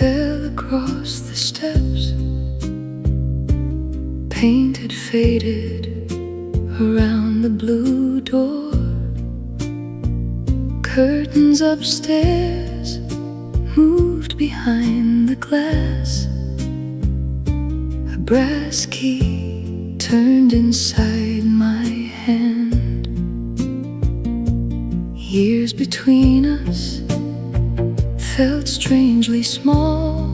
fell across the steps. Paint had faded around the blue door. Curtains upstairs moved behind the glass. A brass key turned inside my hand. Years between us felt strangely small.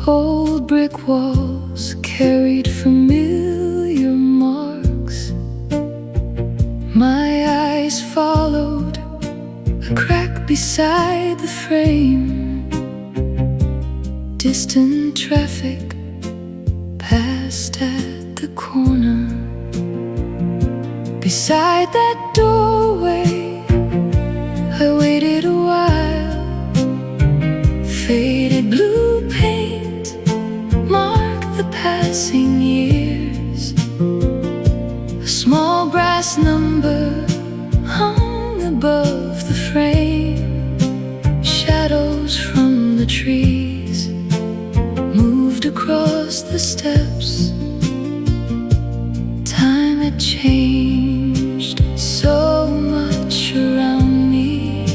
Old brick walls carried familiar marks. My eyes followed a crack beside the frame. Distant traffic passed at the corner. Beside that doorway I waited a while. Faded blue paint marked the passing years. A small brass number hung above the frame. Shadows from the trees moved across the steps. Time had changed so much around me.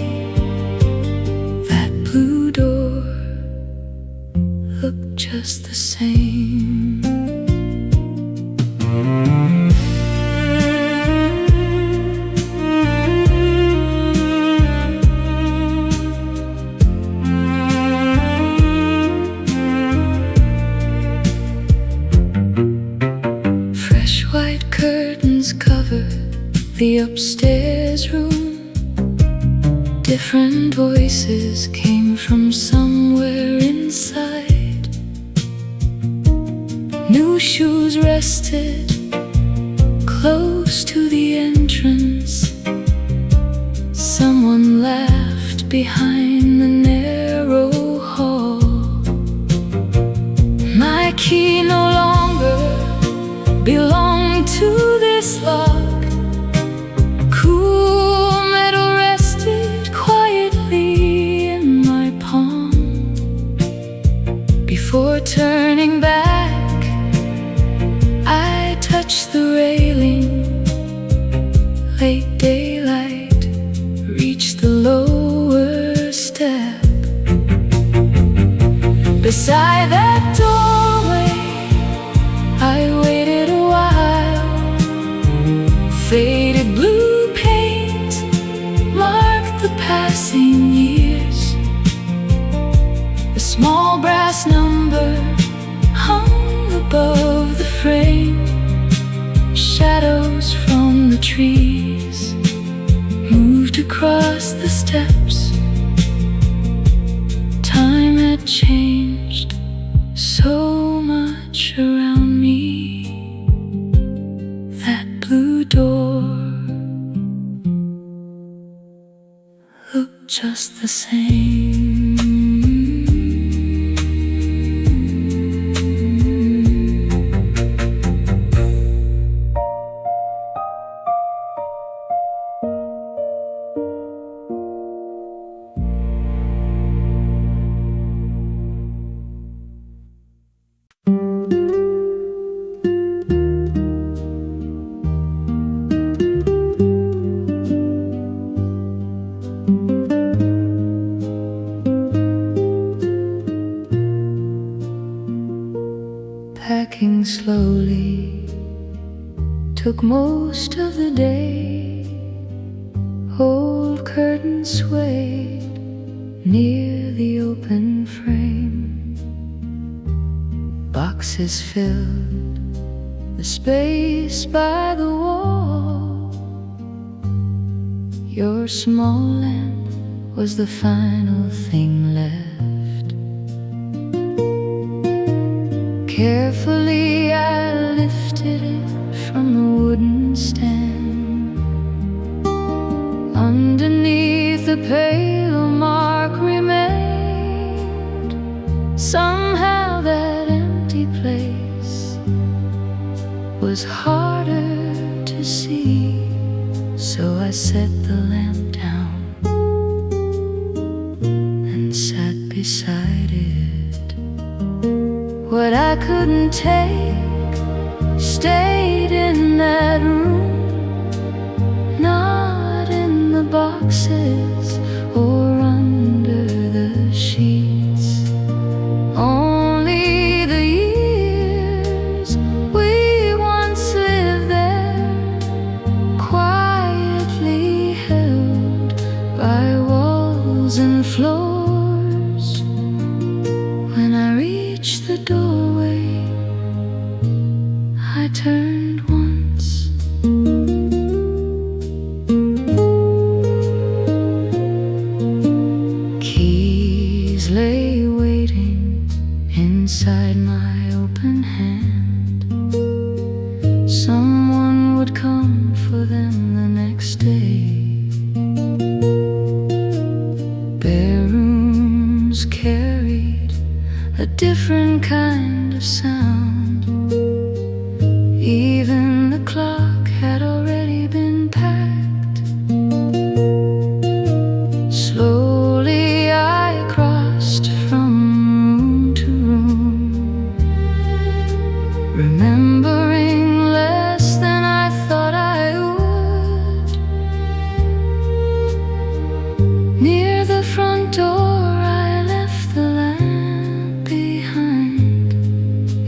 That blue door looked just the same. Fresh white curtains covered the upstairs room. Different voices came from somewhere inside. New shoes rested close to the entrance. Someone laughed behind the narrow hall. My key no longer belonged to this lock. Cool metal rested quietly in my palm. Before turning back, I touched the railing. Late daylight reached the lower step. Beside that doorway I waited a while. Faded blue paint marked the passing years. A small brass number hung above the frame. Shadows from the trees moved across the steps. Time had changed so much around me. That blue door looked just the same. Packing slowly took most of the day. Old curtains swayed near the open frame. Boxes filled the space by the wall. Your small lamp was the final thing left. Carefully I lifted it from the wooden stand. Underneath the pale mark remained. Somehow that empty place was harder to see. So I set the lamp down and sat beside it. What I couldn't take stayed in that room, not in the boxes or under the sheets. Only the years we once lived there, quietly held by walls and floors. When I reached the doorway, I turned once. Keys lay waiting inside my open hand. Someone would come for them the next day. Bare rooms carried a different kind of sound. Even the clock had already been packed. Slowly I crossed from room to room, remembering less than I thought I would. Near the front door I left the lamp behind,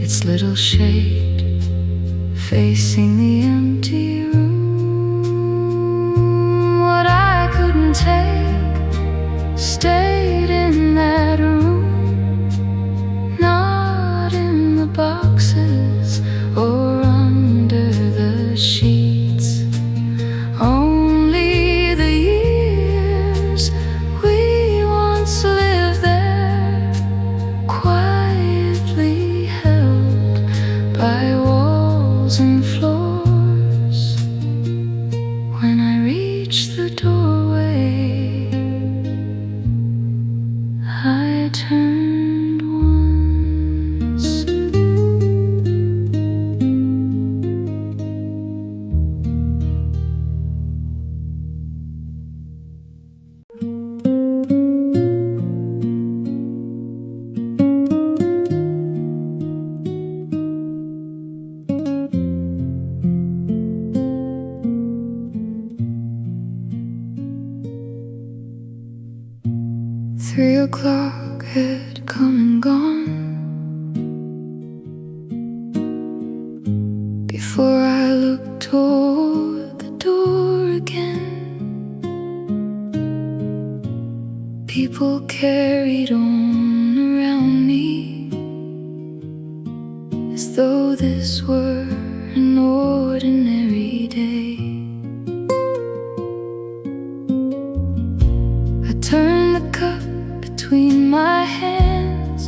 its little shade facing the empty room. What I couldn't take stayed in that room, not in the boxes or under the sheets. Only the years we once lived there, quietly held by walls and floors. When I reached the doorway, I turned once. Three o'clock had come and gone before I looked toward the door again. People carried on around me as though this were an ordinary day. I turned the cup between my hands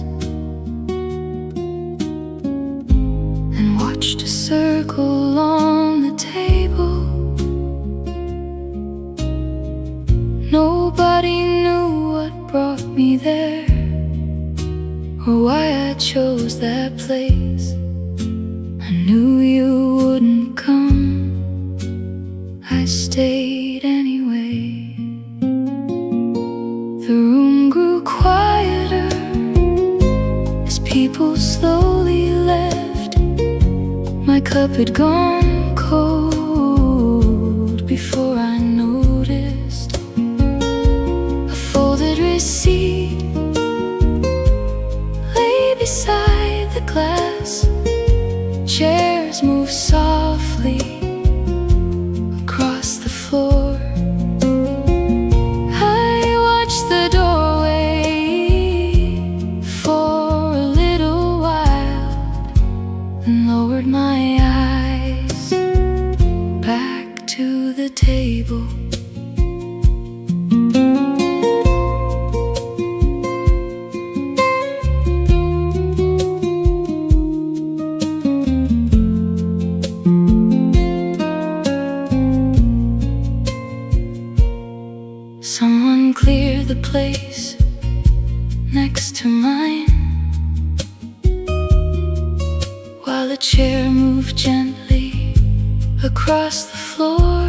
and watched a circle on the table. Nobody knew what brought me there or why I chose that place. I knew you wouldn't come, I stayed anyway. The room grew quieter as people slowly left. My cup had gone cold before I noticed. A folded receipt lay beside the glass. Chairs moved softly across the floor. My eyes back to the table. Someone cleared the place next to mine, while a chair moved gently across the floor.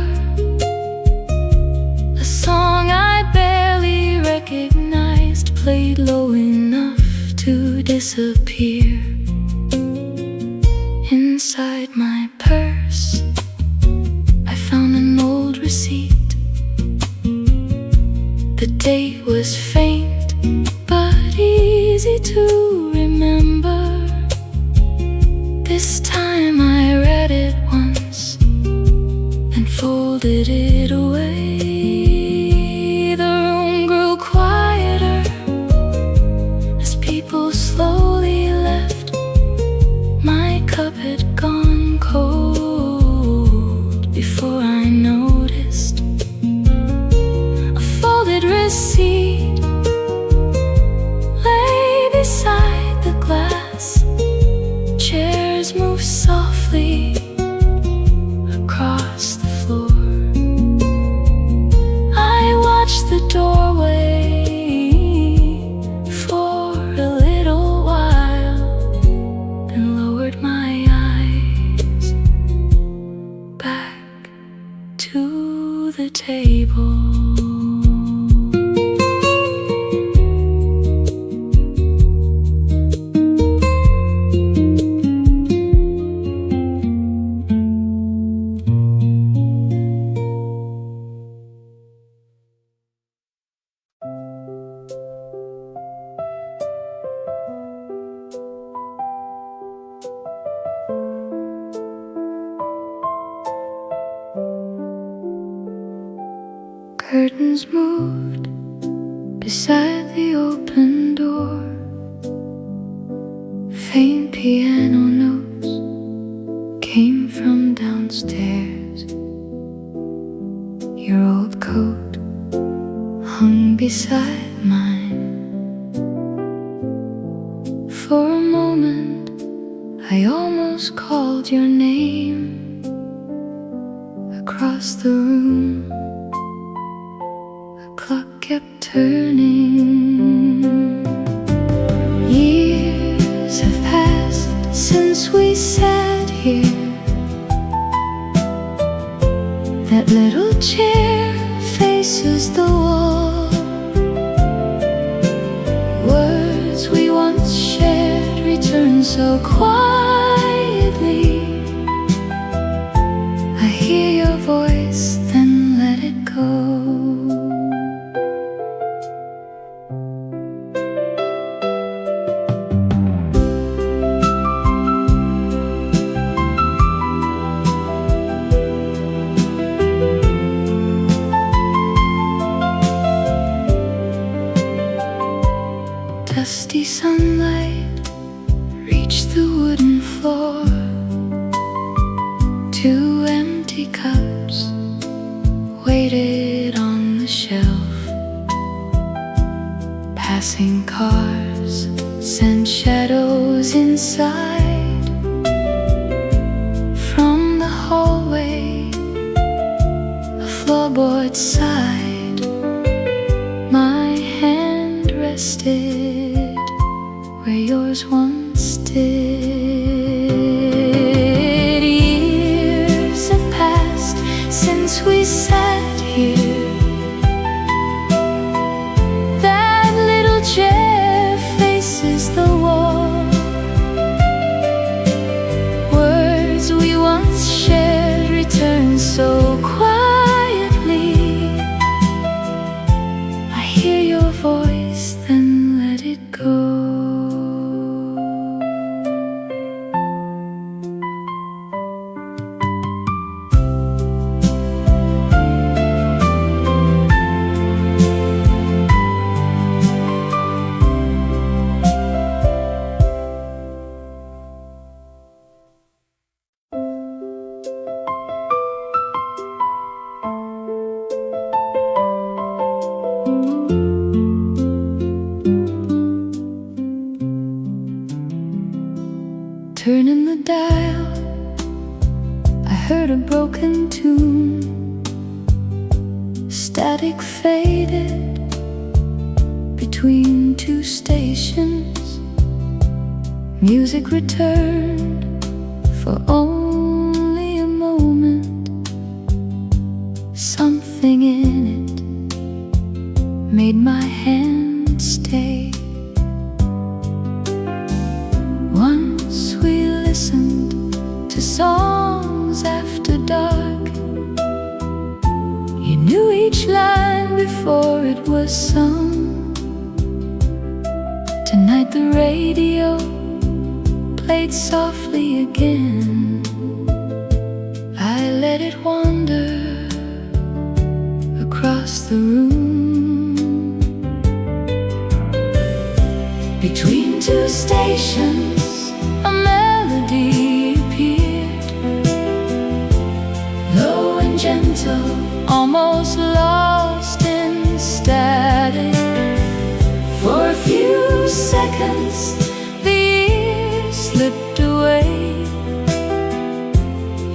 A song I barely recognized played low in to disappear. Inside my purse I found an old receipt. The date was faint but easy to remember. This time I read it once and folded it away. The room grew quieter as people slowly left. My cup had gone cold before I noticed. A folded receipt lay beside the glass. Chairs moved softly across the floor. I watched the doorway for a little while, then lowered my eyes back to the table. Curtains moved beside the open door. Faint piano notes came from downstairs. Your old coat hung beside mine. For a moment I almost called your name. Across the room clock kept turning. Years have passed since we sat here. That little chair faces the wall. Words we once shared return so quietly. I hear your voice, then let it go. Dusty sunlight reached the wooden floor. Two empty cups waited on the shelf. Passing cars sent shadows inside. From the hallway, a floorboard sighed. My hand rested where yours once did. Years have passed since we sat here. That little chair faces the wall. Words we once shared return so quietly. I hear your voice, then let it go. Turning the dial, I heard a broken tune. Static faded between two stations. Music returned for only a moment. Something in it made my hand stay. before it was sung. Tonight the radio played softly again. I let it wander across the room. Between two stations, a melody appeared, low and gentle, almost lost in static. For a few seconds, the years slipped away.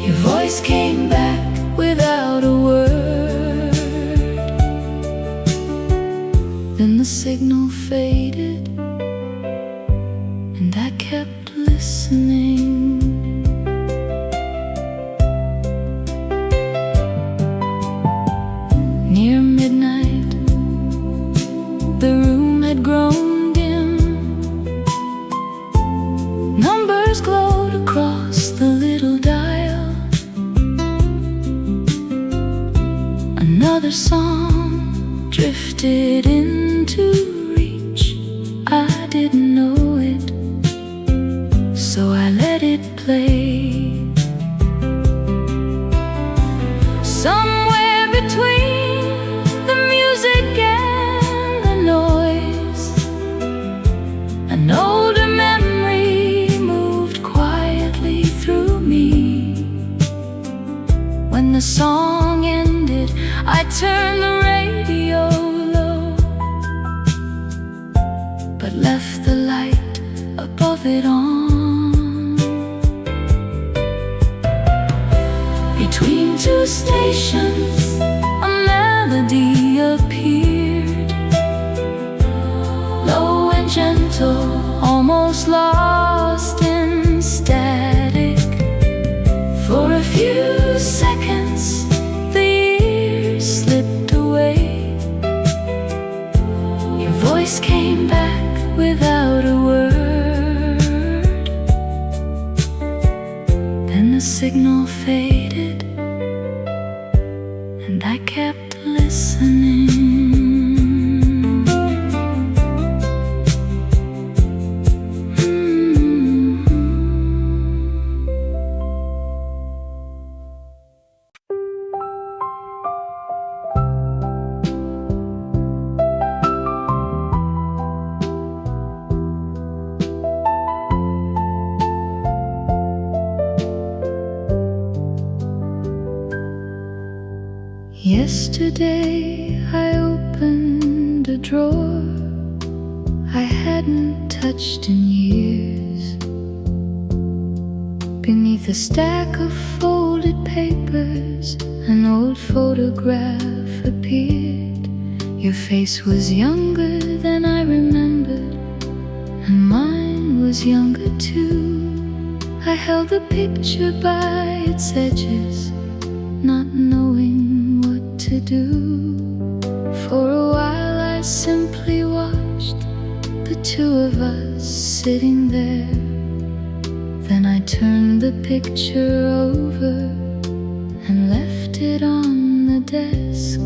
Your voice came back without a word. Then the signal faded, and I kept listening. Near midnight, the room had grown dim. Numbers glowed across the little dial. Another song drifted into reach. I didn't know it, so I let it play. Somewhere between the music and the noise, an older memory moved quietly through me. When the song ended, I turned the radio low, but left the light above it on. Between two stations, a melody appeared, low and gentle, almost lost in static. For a few seconds, the years slipped away. Your voice came back without a word. Then the signal faded, and I kept listening. Yesterday I opened a drawer I hadn't touched in years. Beneath a stack of folded papers, an old photograph appeared. Your face was younger than I remembered, and mine was younger too. I held the picture by its edges, not knowing what to do. For a while I simply watched the two of us sitting there. Then I turned the picture over and left it on the desk.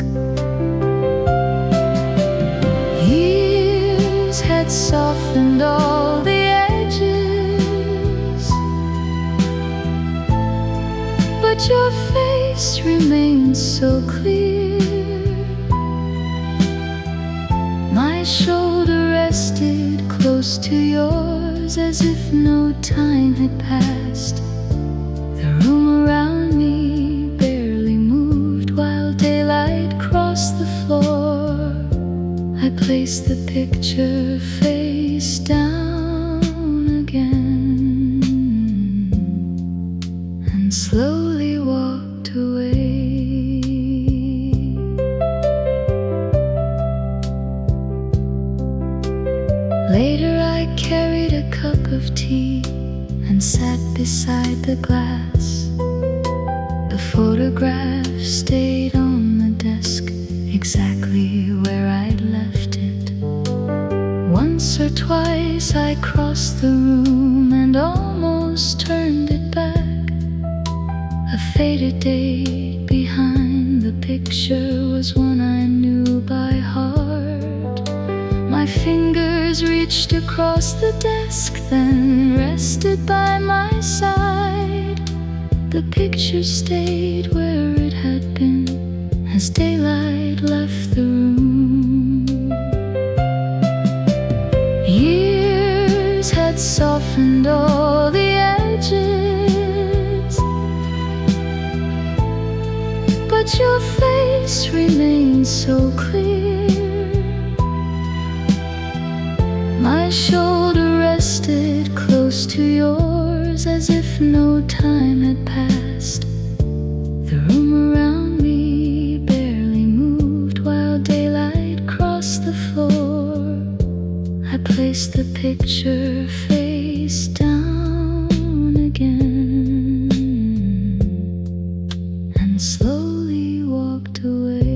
Years had softened all the edges, but your face remains so clear. My shoulder rested close to yours as if no time had passed. The room around me barely moved while daylight crossed the floor. I placed the picture face down again and slowly walked away. Later I carried a cup of tea and sat beside the glass. The photograph stayed on the desk exactly where I'd left it. Once or twice I crossed the room and almost turned it back. A faded date behind the picture was one I knew knew by heart. My fingers reached across the desk, then rested by my side. The picture stayed where it had been as daylight left the room. Years had softened all the edges, but your face remained so clear. My shoulder rested close to yours as if no time had passed. The room around me barely moved while daylight crossed the floor. I placed the picture face down again and slowly walked away.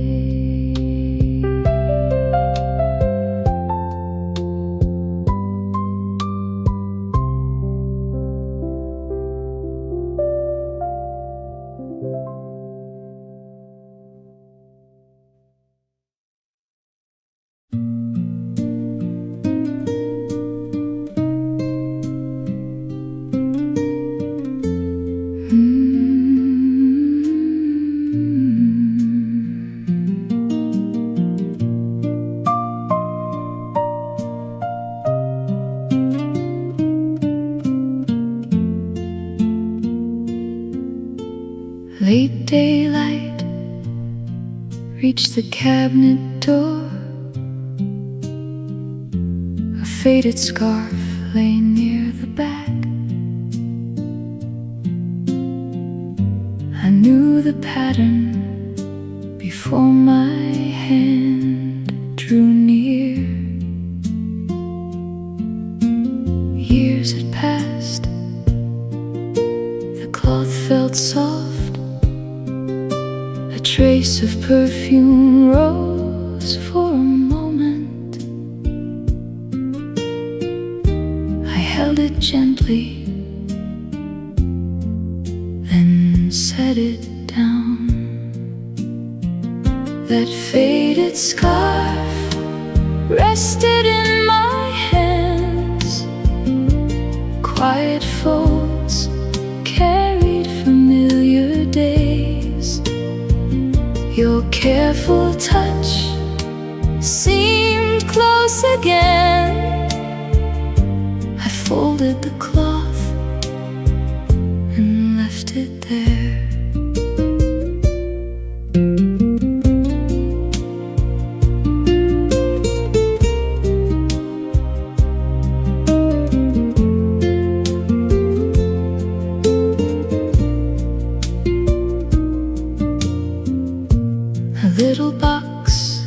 Late daylight reached the cabinet door. A faded scarf lay near the back. I knew the pattern before my hand drew near. Years had passed, the cloth felt soft. A trace of perfume rose for a moment. I held it gently, then set it down. That faded scarf rested in my hands. Quiet folds carried familiar days. Your careful touch seemed close again. I folded the cloth and left it there. A little box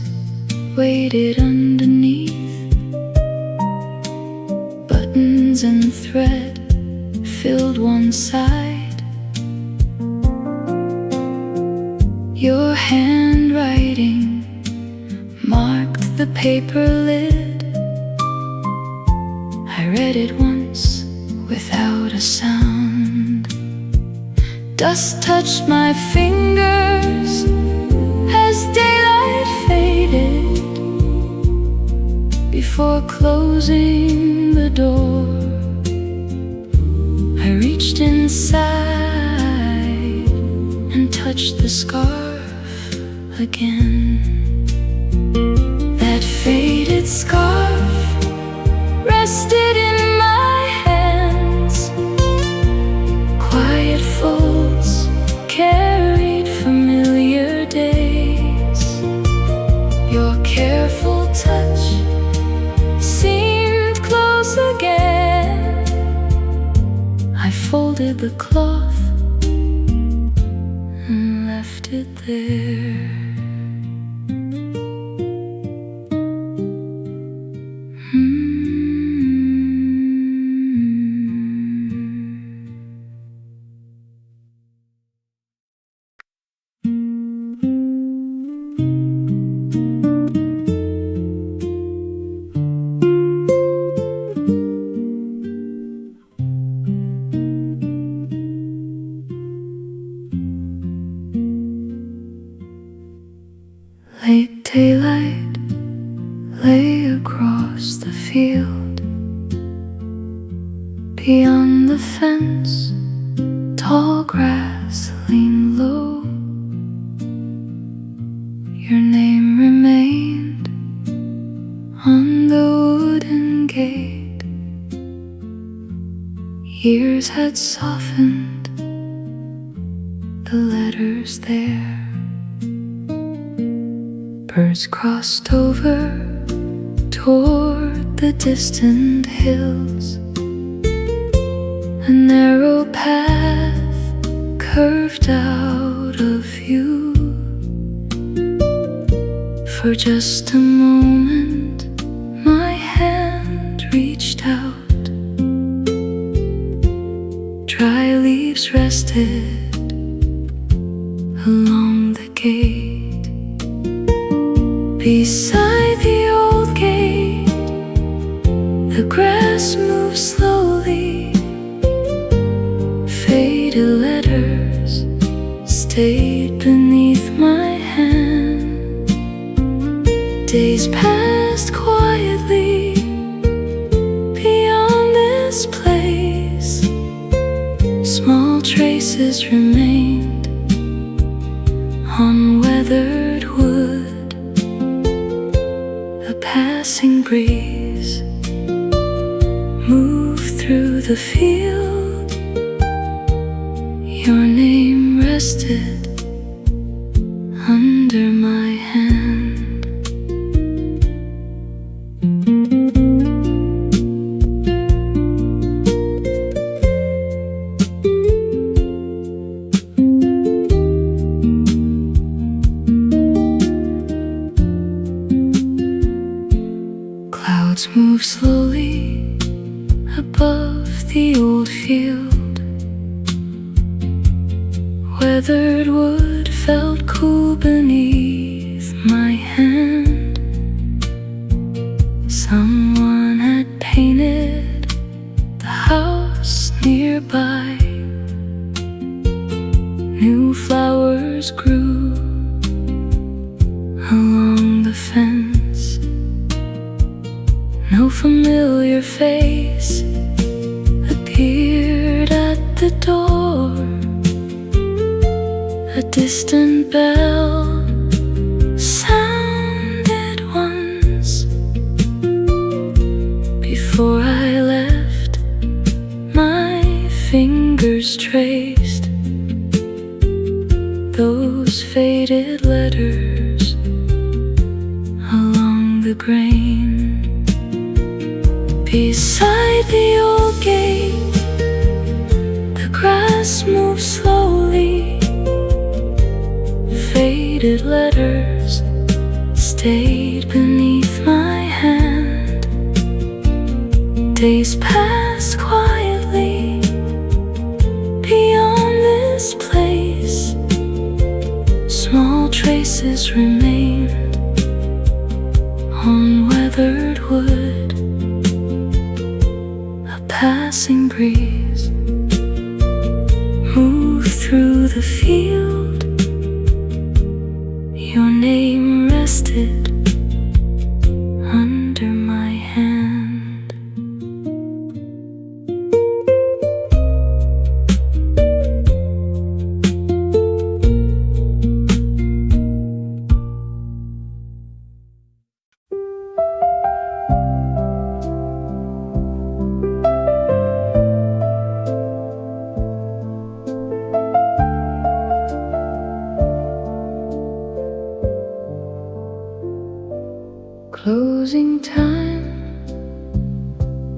waited underneath. Buttons and thread filled one side. Your handwriting marked the paper lid. I read it once without a sound. Dust touched my fingers as daylight faded. Before closing the door, I reached inside and touched the scarf again. That faded scarf rested in my hands. Quiet folds carried familiar days. Your careful touch seemed close again. I folded the cloth and left it there. Beyond the fence, tall grass leaned low. Your name remained on the wooden gate. Years had softened the letters there. Birds crossed over toward the distant hills. A narrow path curved out of view. For just a moment, my hand reached out. Dry leaves rested along the gate. Beside the old gate, the grass moved slowly. Faded letters stayed beneath my hand. Days passed quietly beyond this place. Small traces remained on weathered wood. A passing breeze moved through the field. Your name rested under my hand. Clouds move slowly above the old field. Weathered wood felt cool beneath my hand. Someone had painted the house nearby. New flowers grew along the fence. No familiar face appeared at the door. A distant bell sounded once. Before I left, my fingers traced those faded letters along the grain. Beside the old gate, the grass moved slowly. Faded letters stayed beneath my hand. Days passed quietly beyond this place. Small traces remained on weathered wood. A passing breeze moved through the field. Your name rested under my hand. Closing time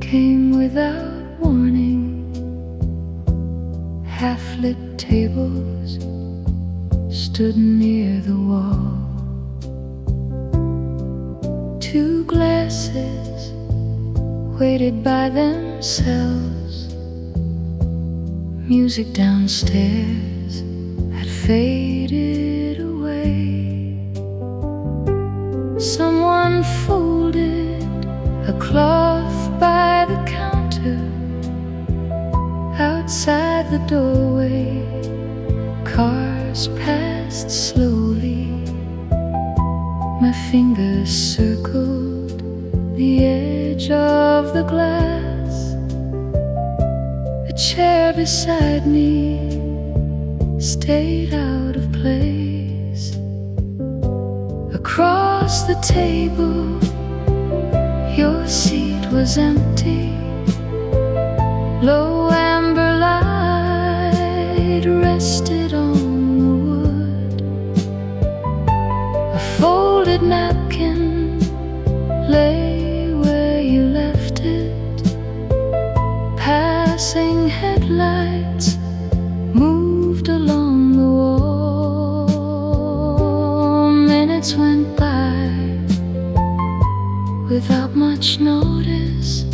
came without warning. Half-lit tables stood near the wall. Two glasses waited by themselves. Music downstairs had faded away. Someone folded a cloth by the counter. Outside the doorway, cars passed slowly. My fingers circled the edge of the glass. chair beside me stayed out of place. Across the table, your seat was empty. Low amber light rested on the wood. A folded napkin lay where you left it. Passing headlights moved along the wall. Minutes went by without much notice.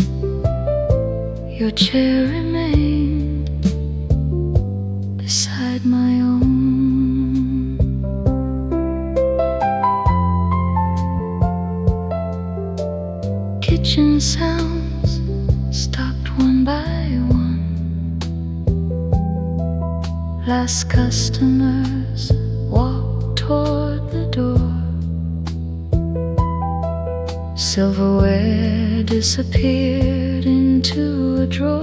Your chair remained beside my own. Kitchen sounds stopped one by one. Last customers walked toward the door. Silverware disappeared into a drawer.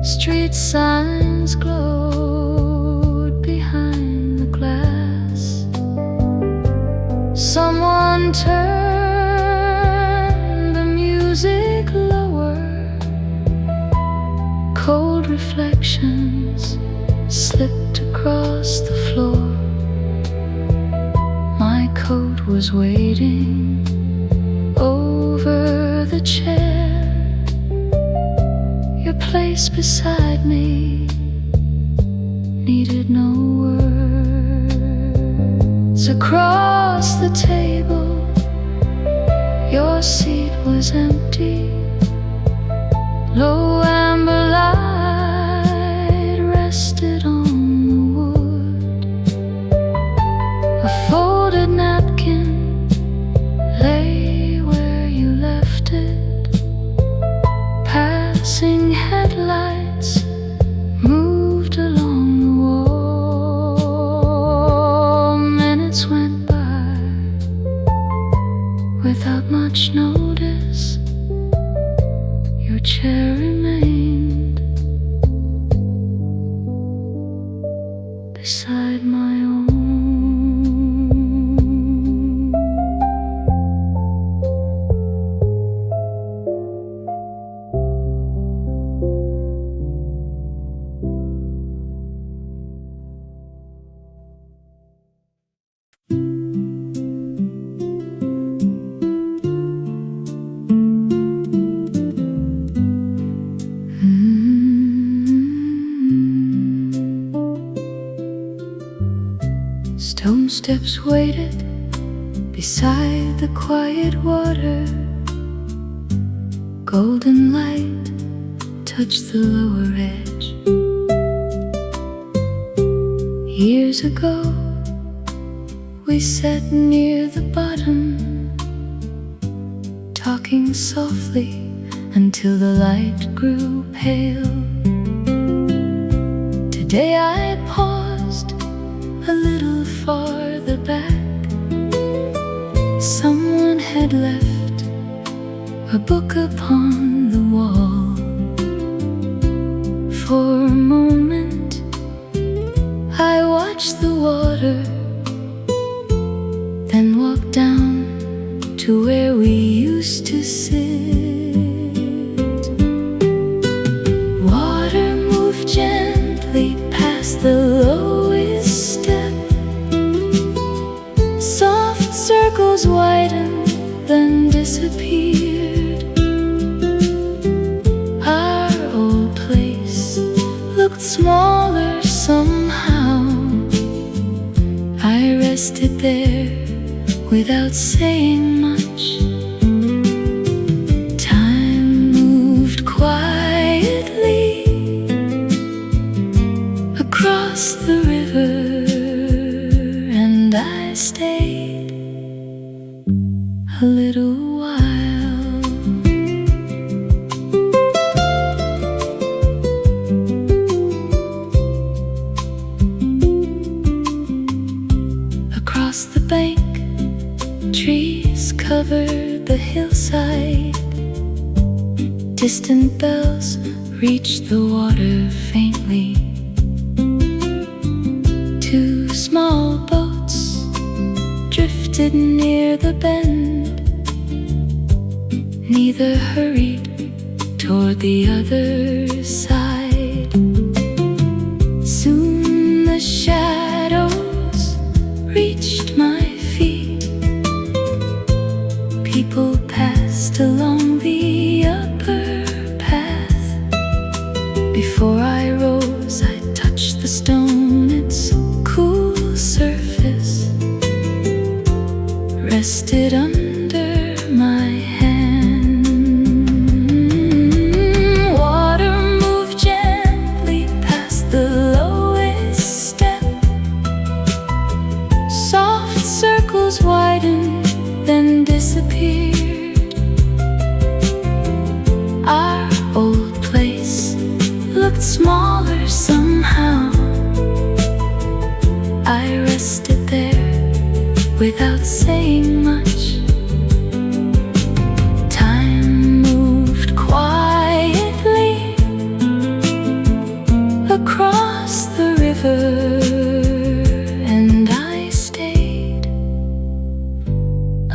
Street signs glowed behind the glass. Someone turned the music lower. Cold reflections slipped across the floor. My coat was waiting over the chair. Your place beside me needed no words. Across the table, your seat was empty. Low amber light rested on the wood. A folded napkin lay where you left it. Passing headlights moved along the wall. Minutes went by without much notice. Your chair remained beside my own. Stone steps waited beside the quiet water. Golden light touched the lower edge. Years ago, we sat near the bottom, talking softly until the light grew pale. Today I paused a little farther back. Someone had left a book upon the wall. For a moment I watched the water, then walked down to where we used to sit. Water moved gently past the lowest step. Soft circles widened, then disappeared. Our old place looked smaller somehow. I rested there without saying much. Time moved quietly across the river, and I stayed a little while. Across the bank, trees covered the hillside. Distant bells reached the water faintly. Two small boats drifted near the bend. Neither hurried toward the other side. Soon the shadows reached my feet. People passed along the upper path. Before I rose, I touched the stone. Its cool surface rested under my hand. Water moved gently past the lowest step. Soft circles widened, then disappeared. Our old place looked smaller somehow. I rested there without saying much. Time moved quietly across the river, and I stayed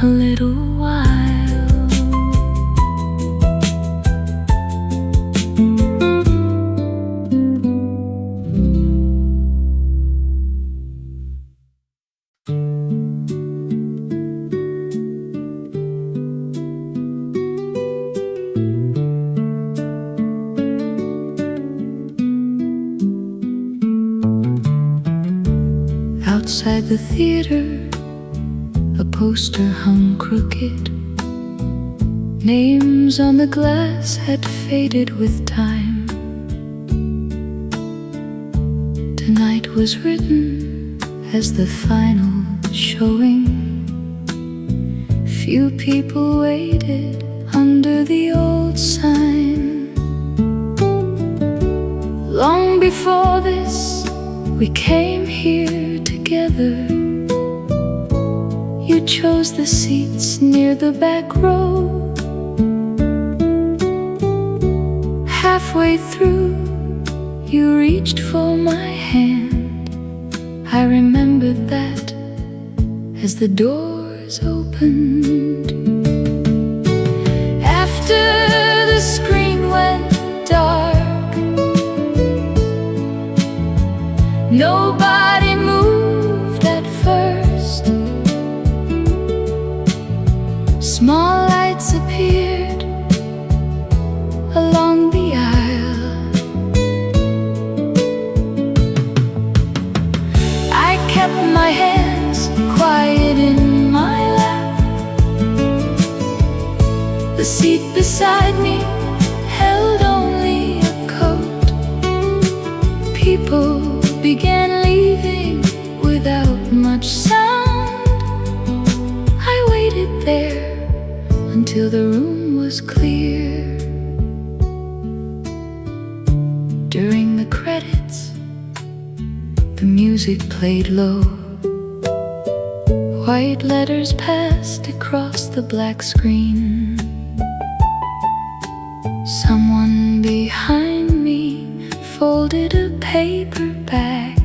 a little while. Outside the theater, a poster hung crooked. Names on the glass had faded with time. Tonight was written as the final showing. Few people waited under the old sign. Long before this, we came here together. You chose the seats near the back row. Halfway through, you reached for my hand. I remembered that as the doors opened. After the screen went dark, nobody moved at first. Small lights appeared along the aisle. I kept my hands quiet in my lap. The seat beside me held only a coat. People began leaving without much sound. I waited there until the room was clear. During the credits, the music played low. White letters passed across the black screen. Someone behind me folded a paper bag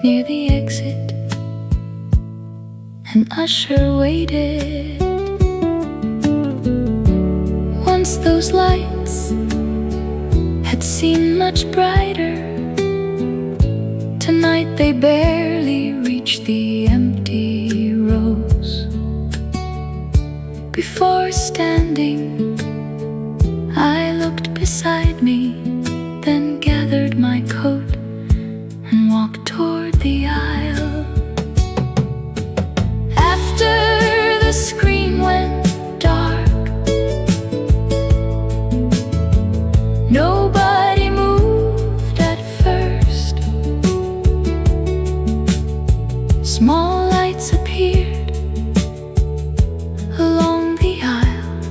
near the exit. An usher waited. Once those lights had seemed much brighter, tonight they barely reached the empty rows. Before standing, I looked beside me, then gathered my coat and walked toward the aisle. After the screen went dark, nobody moved at first. Small lights appeared along the aisle.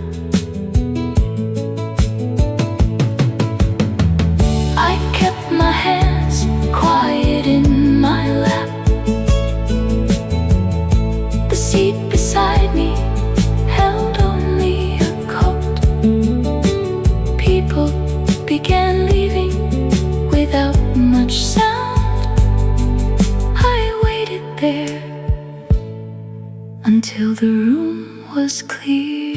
was clear.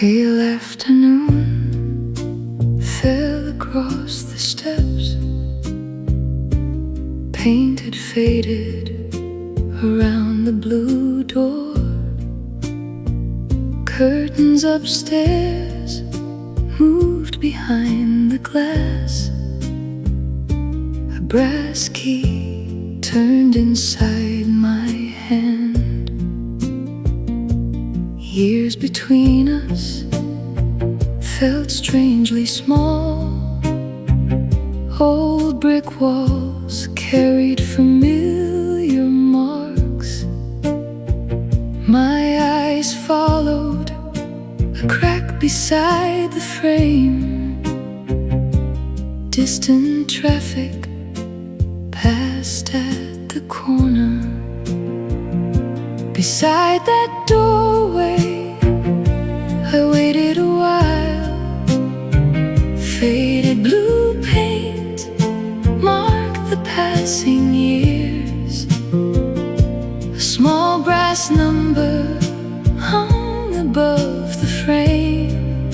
Pale afternoon fell across the steps, painted faded around the blue door. Curtains upstairs moved behind the glass. A brass key turned inside my hand. Years between us felt strangely small. Old brick walls carried familiar marks. My eyes followed a crack beside the frame. Distant traffic passed at the corner. Beside that doorway, I waited a while. Faded blue paint marked the passing years. A small brass number hung above the frame.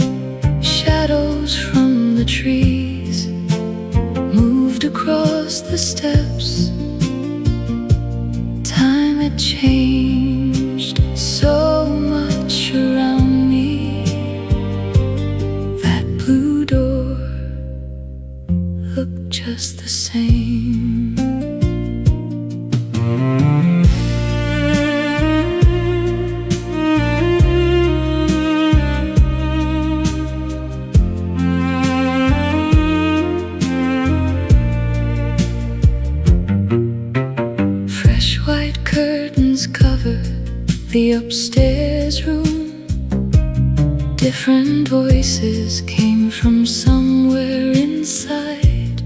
Shadows from the trees moved across the steps. Time had changed so much around me. That blue door looked just the same. Fresh white curtains covered the upstairs room. Different voices came from somewhere inside.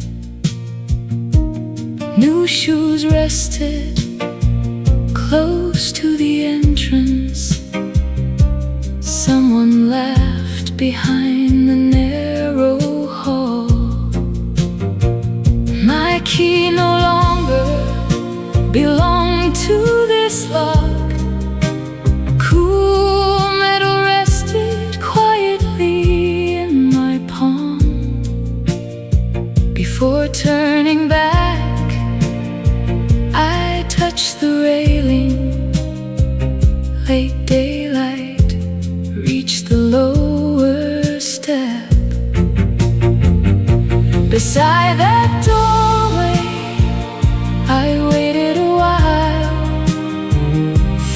New shoes rested close to the entrance. Someone laughed behind the narrow hall. My key no longer belonged to this lock. Cool metal rested quietly in my palm. Before turning back, I touched the railing. Late daylight reached the lower step. Beside that doorway, I waited a while.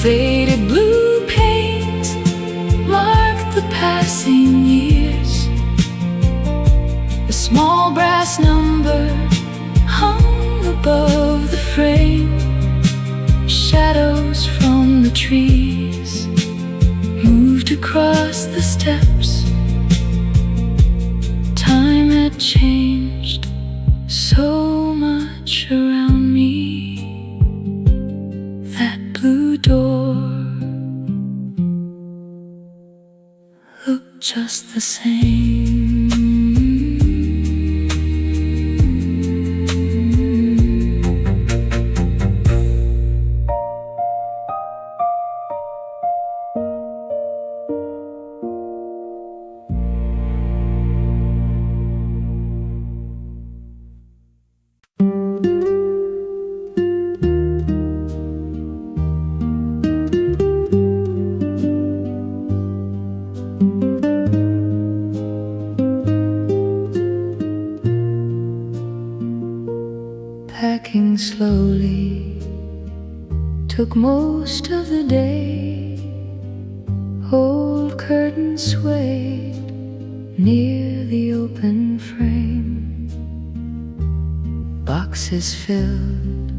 Faded blue paint marked the passing years. A small brass number hung above the frame. Shadows from the trees moved across the steps. Time had changed so much around me. That blue door looked just the same. Packing slowly took most of the day. Old curtains swayed near the open frame. boxes filled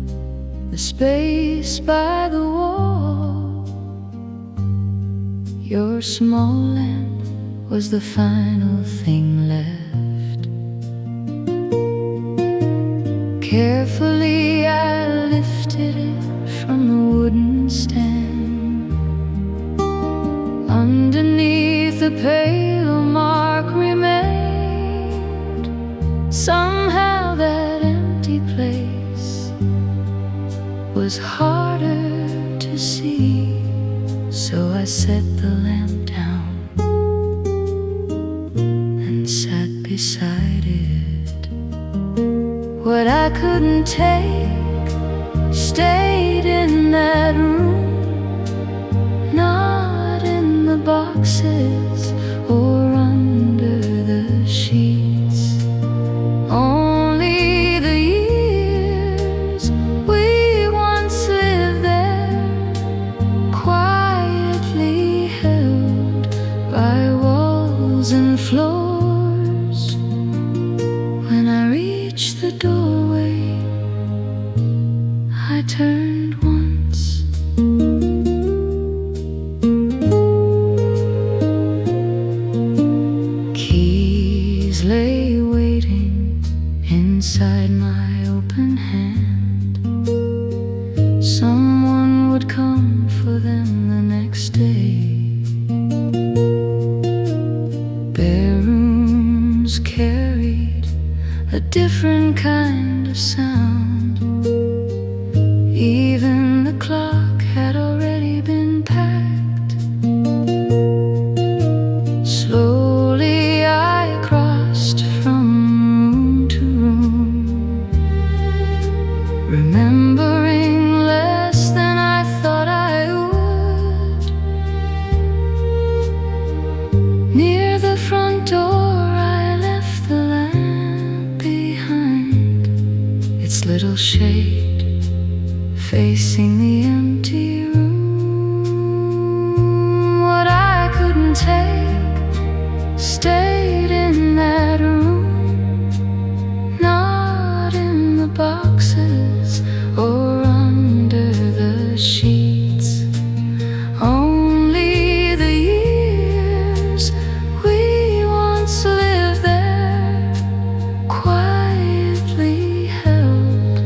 the space by the wall. Your small lamp was the final thing left. Carefully I lifted it from the wooden stand. Underneath the pale mark remained. Somehow that empty place was harder to see. So I set the lamp down and sat beside it. What I couldn't take stayed in that room, not in the boxes or under the sheets. Only the years we once lived there, quietly held by walls and floors. When I reached the doorway, I turned once. Keys lay waiting inside my open hand. Someone would come for them the next day. Bare rooms carried a different kind of sound. Even the clock had already been packed. Slowly I crossed from room to room, remembering less than I thought I would. Near the front door I left the lamp behind, its little shade facing the empty room. What I couldn't take stayed in that room, not in the boxes or under the sheets. Only the years we once lived there, quietly held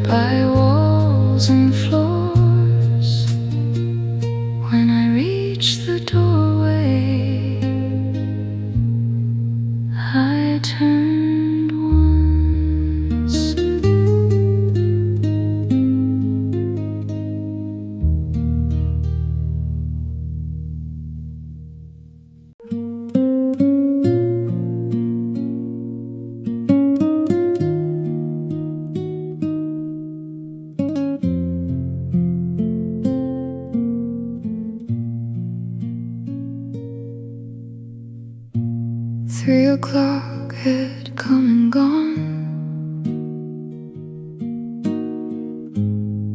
by walls and floors. When I reached the doorway, I turned once. Three o'clock had come and gone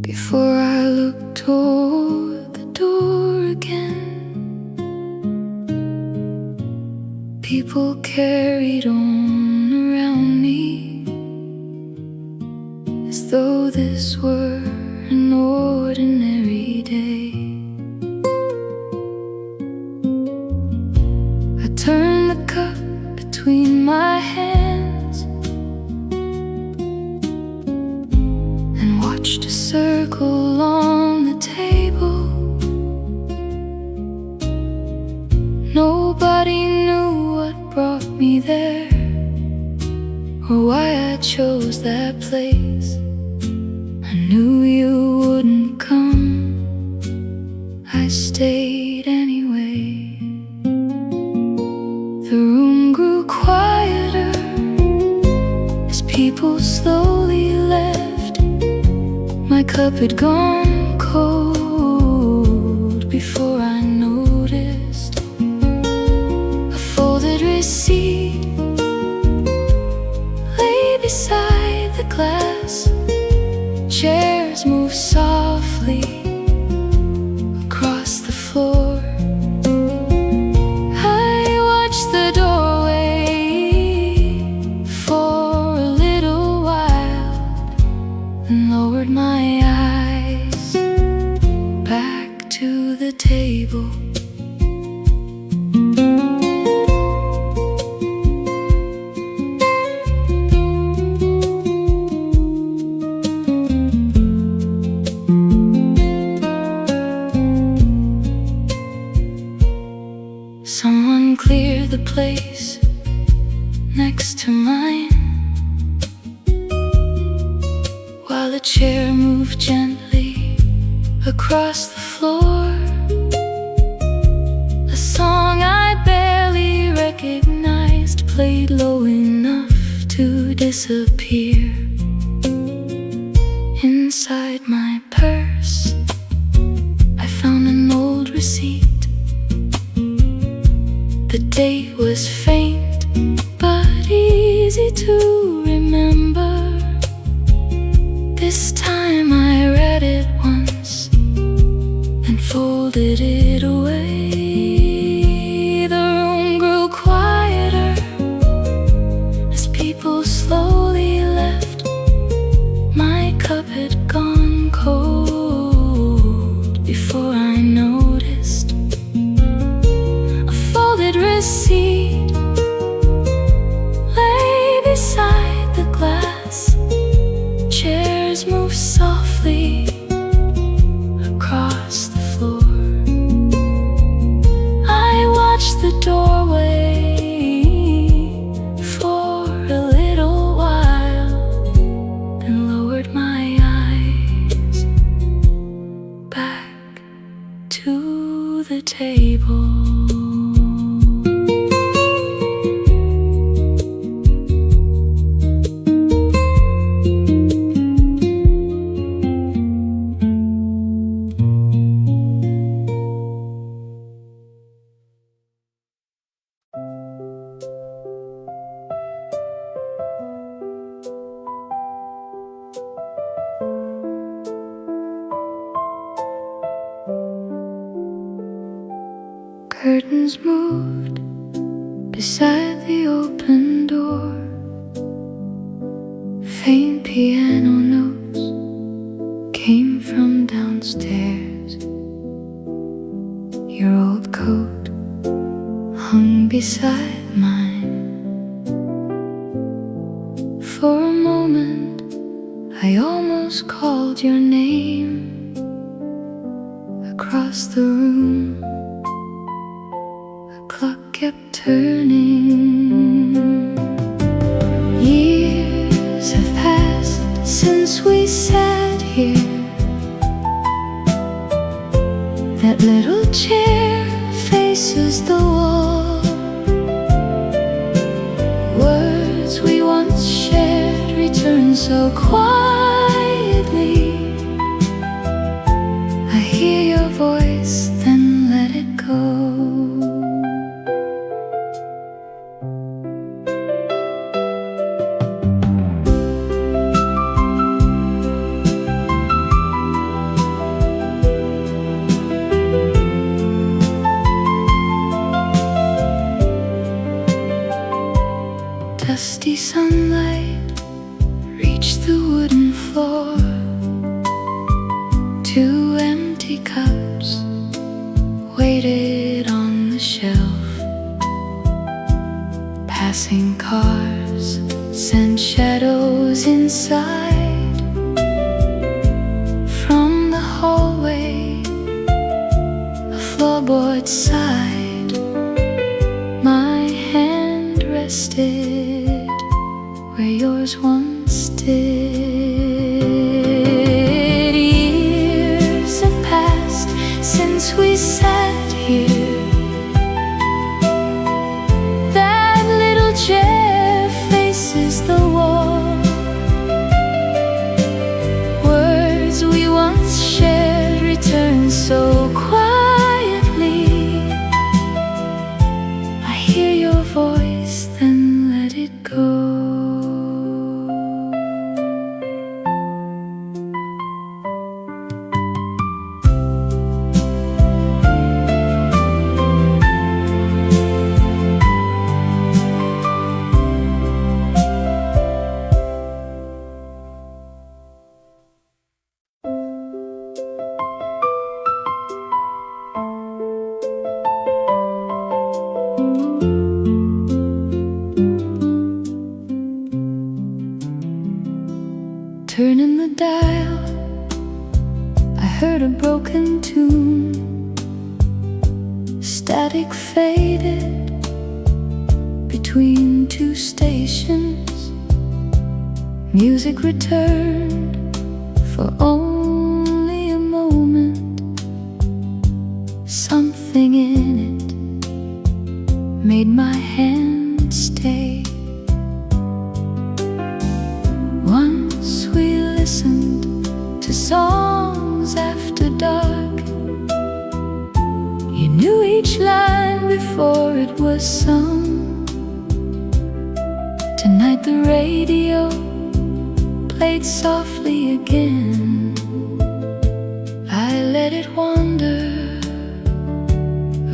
before I looked toward the door again. People carried on around me as though this were an ordinary day. I turned the cup between my hands and watched a circle on the table. Nobody knew what brought me there or why I chose that place. I knew you wouldn't come, I stayed anyway. The room grew quieter as people slowly left. My cup had gone cold before I noticed. A folded receipt lay beside the glass. Chairs moved softly across the floor. I watched the doorway for a little while. place next to mine, while a chair moved gently across the floor. A song I barely recognized played low enough to disappear. Inside my purse I found an old receipt. The date was faint but easy to remember. This time I read it once, then folded it away. The room grew quieter as people slowly left. My cup had gone cold before I noticed. A folded receipt lay beside the glass. Chairs moved softly across the floor. I watched the doorway for a little while, then lowered my eyes back to the table. Curtains moved beside the open door. Faint piano notes came from downstairs. Your old coat hung beside mine. For a moment I almost called your name. Across the room clock kept turning. Years have passed since we sat here. That little chair faces the wall. Words we once shared return so quietly. I hear your voice, then let it go. Dusty sunlight reached the wooden floor. Two empty cups waited on the shelf. Passing cars sent shadows inside. From the hallway, a floorboard sighed. My hand rested where yours once did. Years have passed since we sat here. That little chair faces the wall. Words we once shared return so quietly. I hear your voice, then let it go. Turning the dial, I heard a broken tune. Static faded, between two stations. Music returned for only a moment. Something in it made my hand stay. Once we listened to songs after dark. You knew each line before it was sung. Tonight the radio played softly again. I let it wander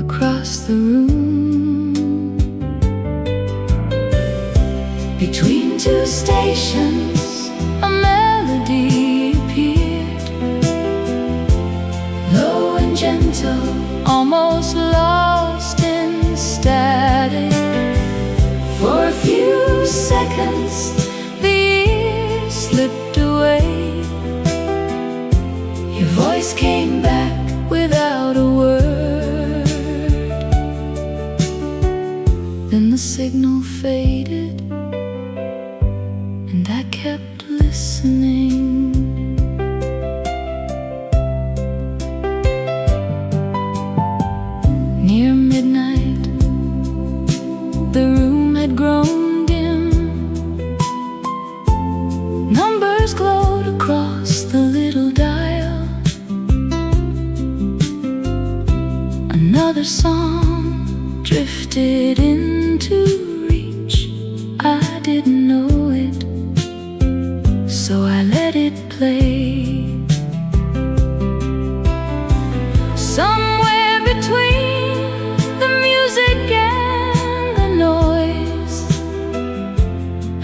across the room. Between two stations, a melody appeared, low and gentle, almost lost in static. For a few seconds, the years slipped away. Your voice came back without a word. Then the signal faded, and I kept listening. Near midnight, the room had grown dim. Numbers glowed across the little dial. Another song drifted into reach. I didn't know it, so I let it play. Somewhere between the music and the noise,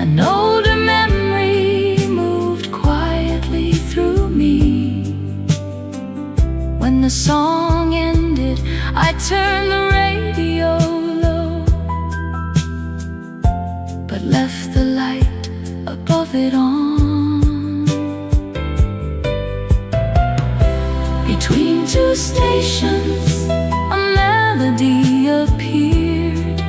an older memory moved quietly through me. When the song ended, I turned the radio low, but left the light above it on. Between two stations, a melody appeared,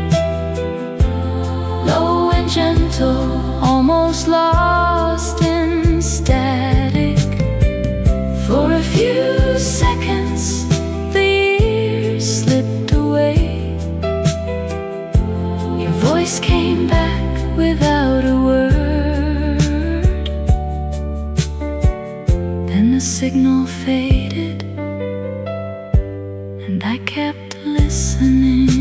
low and gentle, almost lost in static. For a few seconds, the years slipped away. Your voice came back without a word. Then the signal faded, and I kept listening.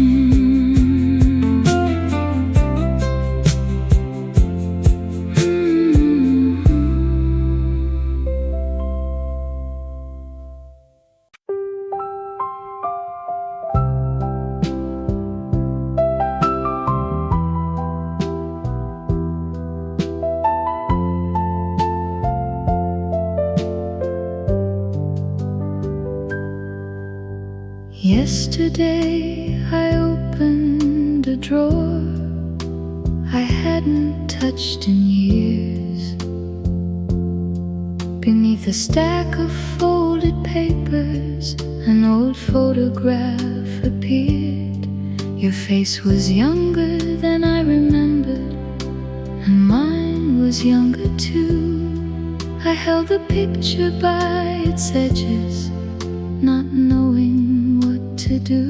Yesterday I opened a drawer I hadn't touched in years. Beneath a stack of folded papers, an old photograph appeared. Your face was younger than I remembered, and mine was younger too. I held the picture by its edges, not knowing to do.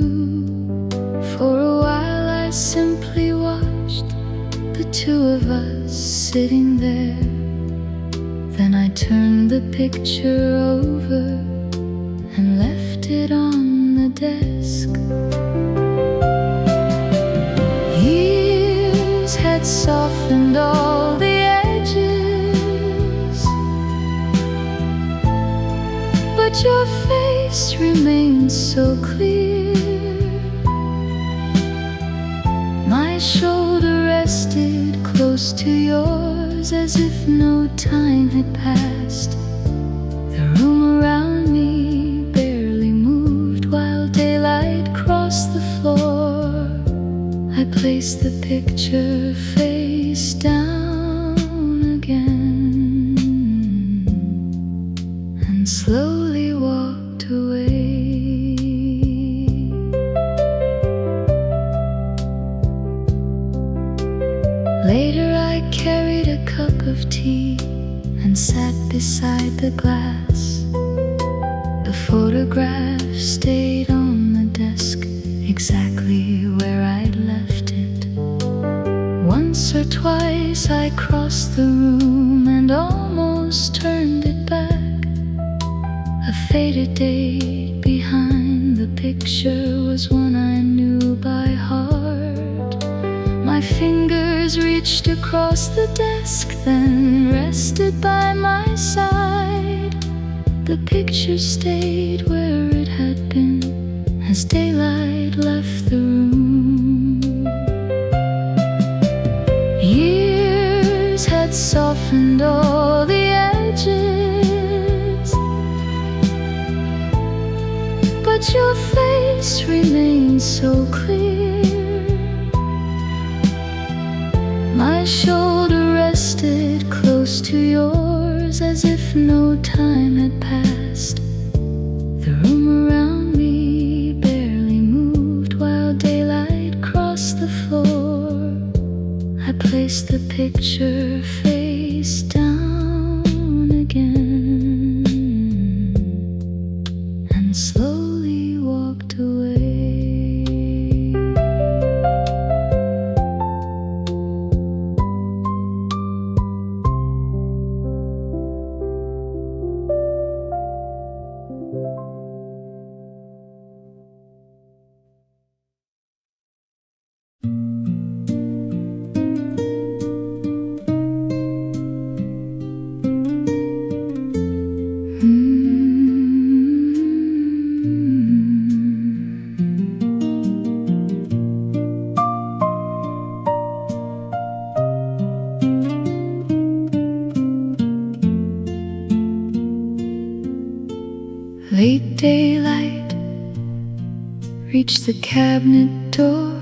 For a while I simply watched the two of us sitting there. Then I turned the picture over and left it on the desk. Years had softened all the edges, but your face remained so clear. My shoulder rested close to yours, as if no time had passed. The room around me barely moved while daylight crossed the floor. I placed the picture face down again and slowly walked away. of tea and sat beside the glass. The photograph stayed on the desk, exactly where I'd left it. Once or twice I crossed the room and almost turned it back. A faded date behind the picture was one I knew by heart. My fingers reached across the desk, then rested by my side. The picture stayed where it had been as daylight left the room. Years had softened all the edges, but your face remained so clear. My shoulder rested close to yours as if no time had passed. The room around me barely moved while daylight crossed the floor. I placed the picture face down again and slowly walked away. Late daylight reached the cabinet door.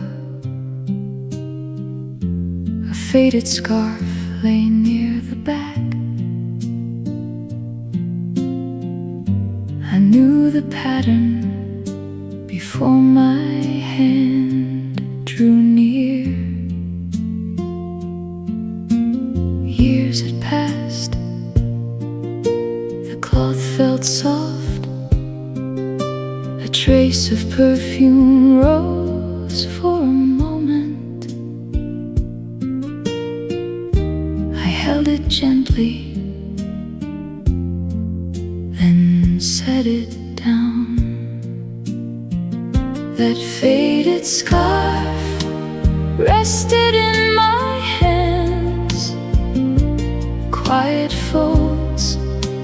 A faded scarf lay near the back. I knew the pattern before my hand drew near. Years had passed, the cloth felt soft. A trace of perfume rose for a moment. I held it gently, then set it down. That faded scarf rested in my hands. Quiet folds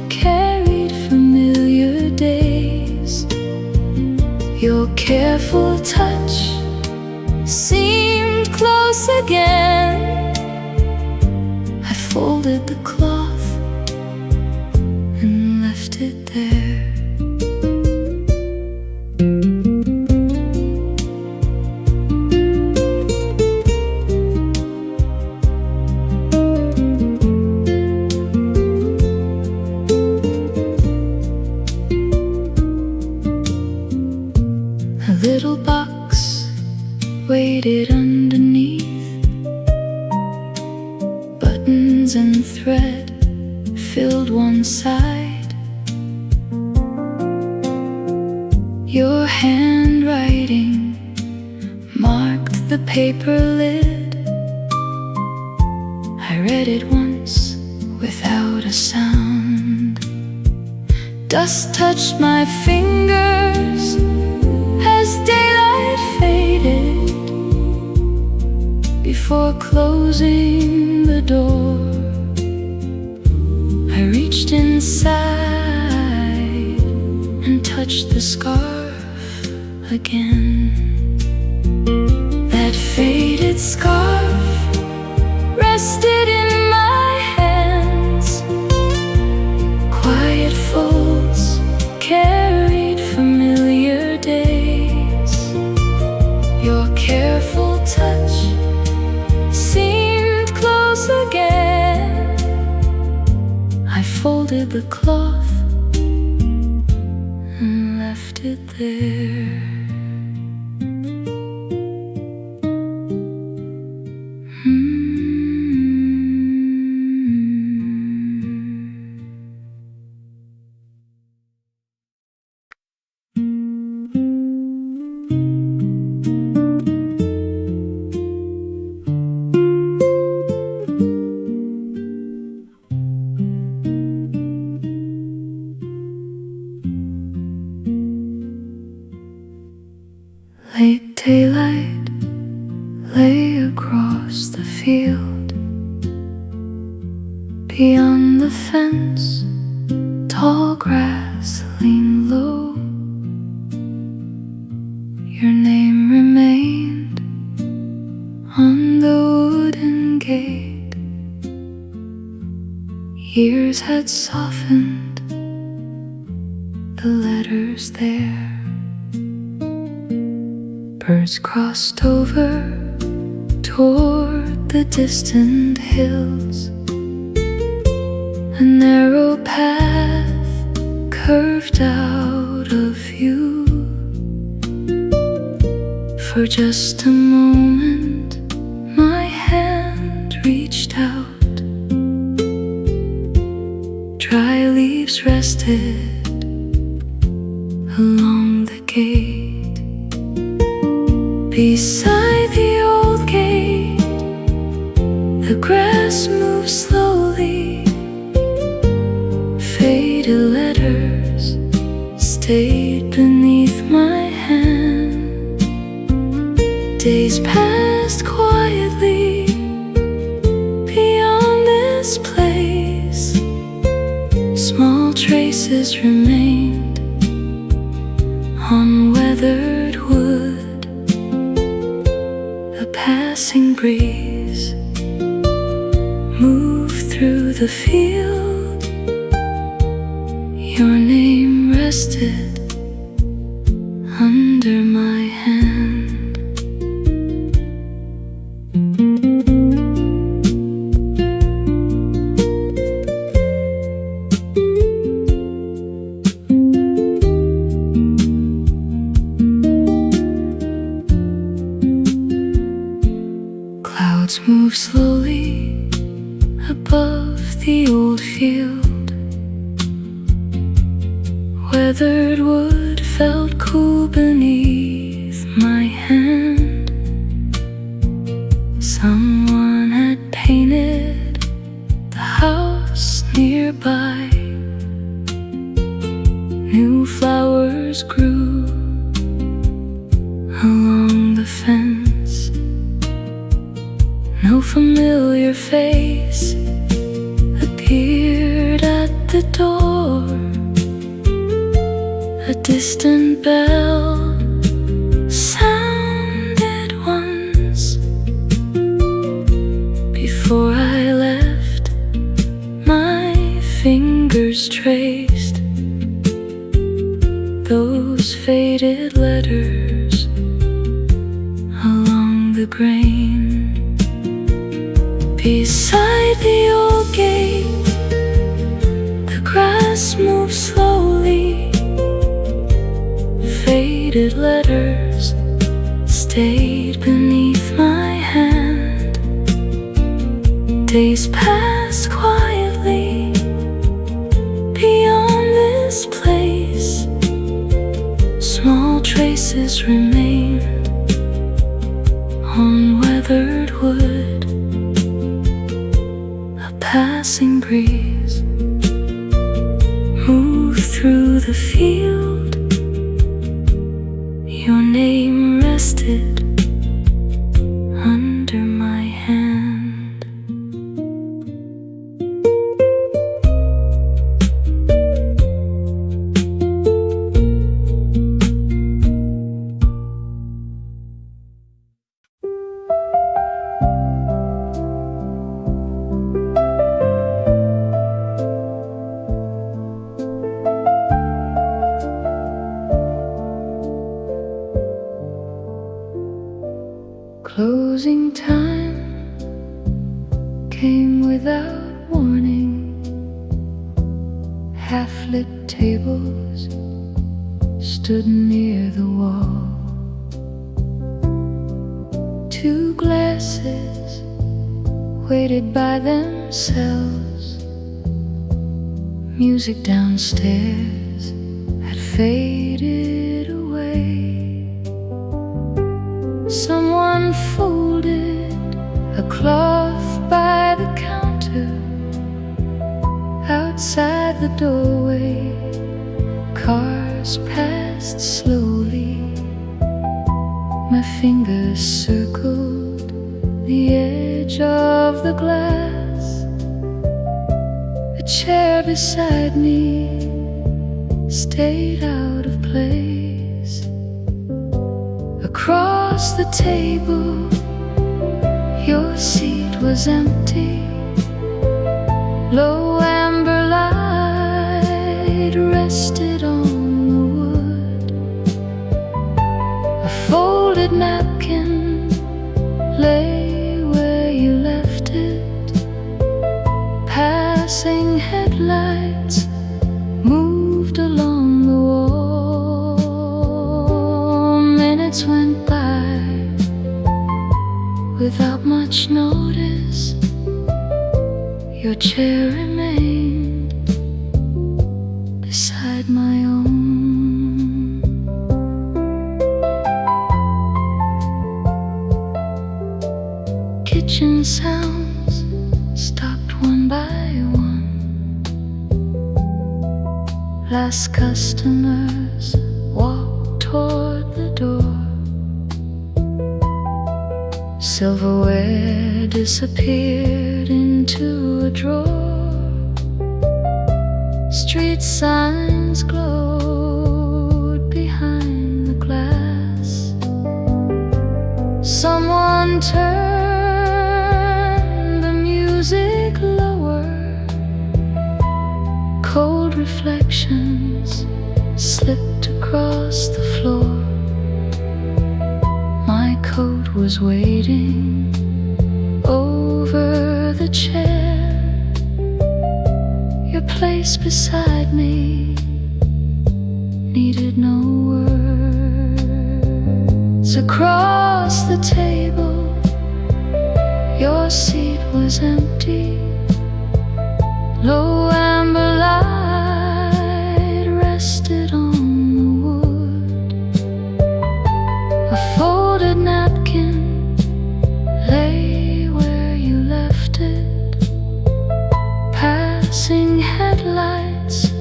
carried familiar days. Your careful touch seemed close again. I folded the cloth and left it there. A little box waited underneath. Buttons and thread filled one side. Your handwriting marked the paper lid. I read it once without a sound. Dust touched my fingers as daylight faded. Before closing the door, I reached inside and touched the scarf again. That faded scarf rested in my hands. Quiet folds carried familiar days. Your careful touch seemed close again. I folded the cloth and left it there. Daylight lay across the field. Beyond the fence, tall grass leaned low. Your name remained on the wooden gate. Years had softened the letters there. Birds crossed over toward the distant hills. A narrow path curved out of view. For just a moment, my hand reached out. Dry leaves rested along the gate. Beside the old gate, the grass moved slowly. Faded letters stayed beneath my hand. Days passed quietly beyond this place. Small traces remained on weathered wood. A passing breeze moved through the field. Your name rested under my hand. Clouds move slowly above the old field. Weathered wood felt cool beneath my hand. Someone had painted the house nearby. New flowers grew along the fence. No familiar face appeared at the door. A distant bell sounded once. Before I left, my fingers traced those faded letters along the grain. Beside the old gate, the grass moved slowly. Faded letters stayed beneath my hand. Days passed quietly beyond this place. Small traces remained on weathered wood. A passing breeze moved through the field. Your name rested under my hand. Closing time came without warning. Half-lit tables stood near the wall. Two glasses waited by themselves. Music downstairs had faded away. Someone folded a cloth by the counter. Outside the doorway, cars passed slowly. My fingers circled the edge of the glass. A chair beside me stayed out of place. Across the table, your seat was empty. Low amber light rested on the wood. A folded napkin lay where you left it. Passing headlights moved along the wall. Minutes went by without much notice. Your chair remained beside my own. Kitchen sounds stopped one by one. Last customers walked toward the door. Silverware disappeared into a drawer. Street signs glowed behind the glass. Someone turned the music lower. Cold reflections slipped across the floor. My coat was waiting over the chair. Your place beside me needed no words. Across the table, your seat was empty. Low amber light rested on the wood. A folded napkin lay where you left it. Passing headlights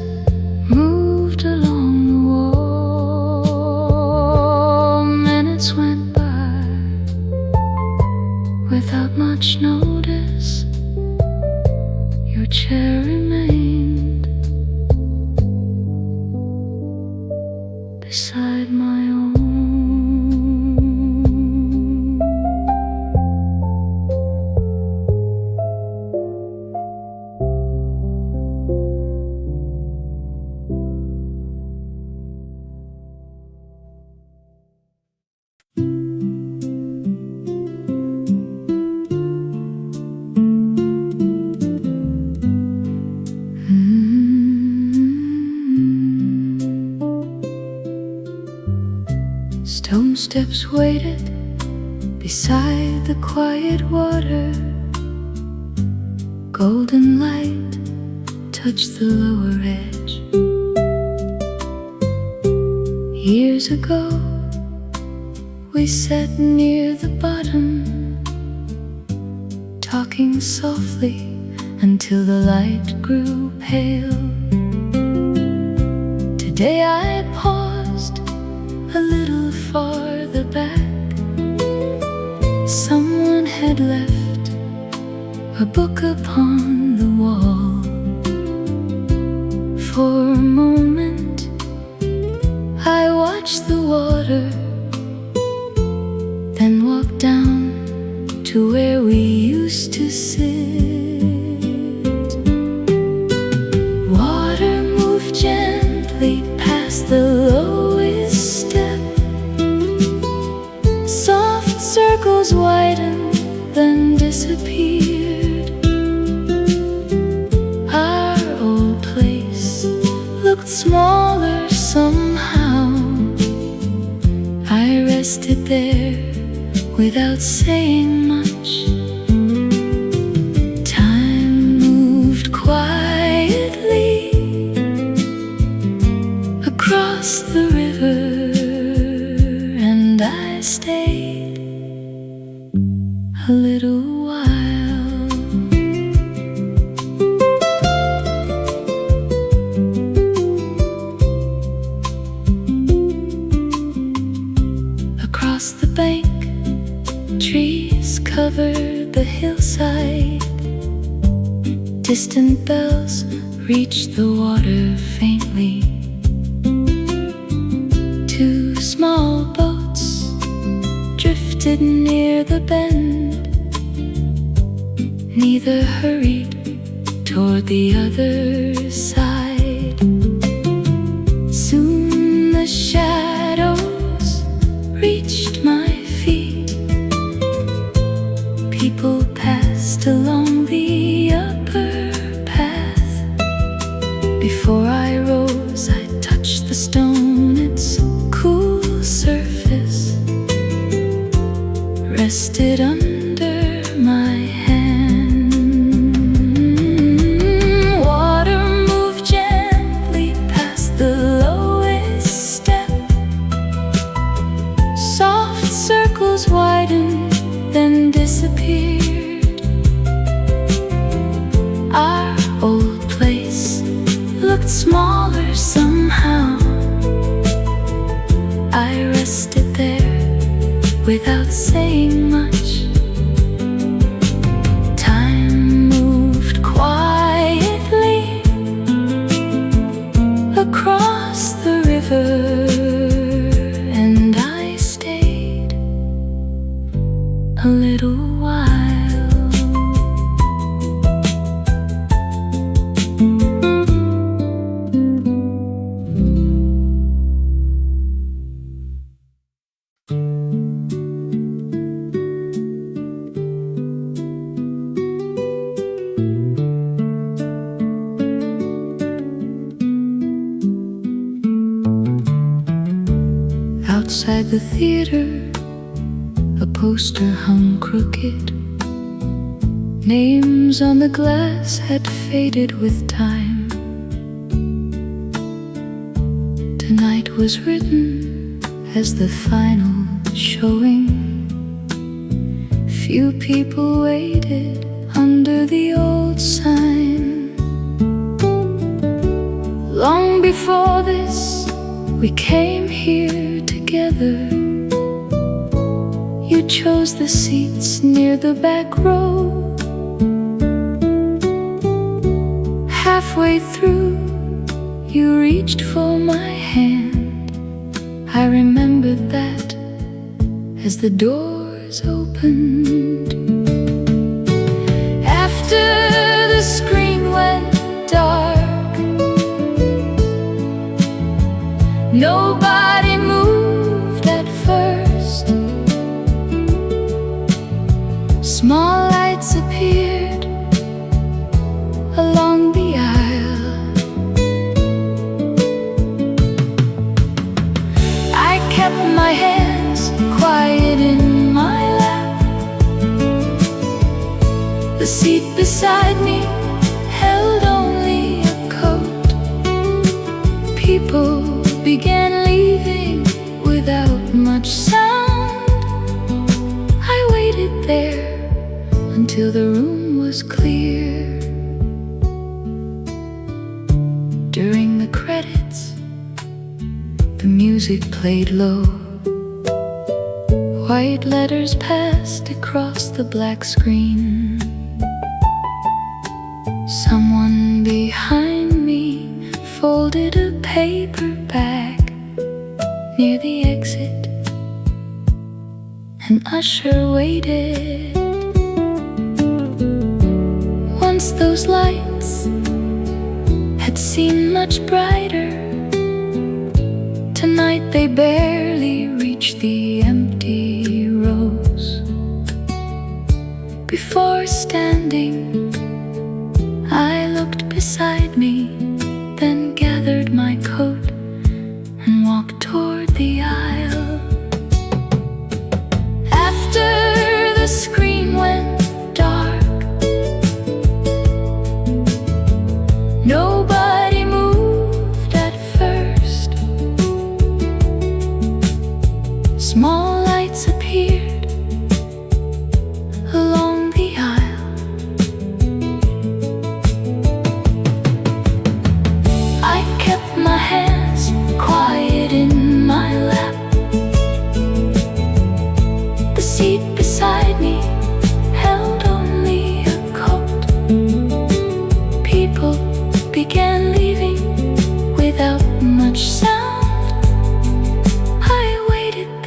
moved along the wall. Minutes went by without much notice. Your chair remained beside my own. Stone steps waited beside the quiet water. Golden light touched the lower edge. Years ago, we sat near the bottom, talking softly until the light grew pale. Today I paused a little farther back. Someone had left a book upon the wall. For a moment I watched the water, then walked down to where we used to sit. Water moved gently past the lowest step. Soft circles widened, then disappeared. Our old place looked smaller somehow. I rested there without saying much. Time moved quietly across the river, and I stayed a little while. Across the bank covered the hillside. Distant bells reached the water faintly. Two small boats drifted near the bend. Neither hurried toward the other side. Soon the shadows reached my feet. People passed along the upper path. Before I rose, I touched the stone, its cool surface rested under my hand. Water moved gently past the lowest step. Soft circles widened, then disappeared. Our old place looked smaller somehow. I rested there without saying much. Time moved quietly across the river, and I stayed a little while. Outside the theater, a poster hung crooked. Names on the glass had faded with time. Tonight was written as the final showing. Few people waited under the old sign. Long before this, we came here together. You chose the seats near the back row. Halfway through, you reached for my hand. I remembered that as the doors opened. After the screen went dark, nobody moved at first. Small lights appeared along the aisle. I kept my hands quiet in my lap. The seat beside me held only a coat. People began leaving without much sound. I waited there until the room was clear. During the credits, the music played low. White letters passed across the black screen. Someone behind me folded a paper bag near the exit. An usher waited. Once those lights had seemed much brighter, tonight they barely reached the empty rows. Before standing, I looked beside me, then gathered my coat and walked toward the aisle. After the screen went dark, nobody moved at first. Small lights appeared along the aisle.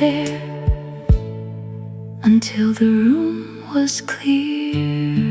there until the room was clear.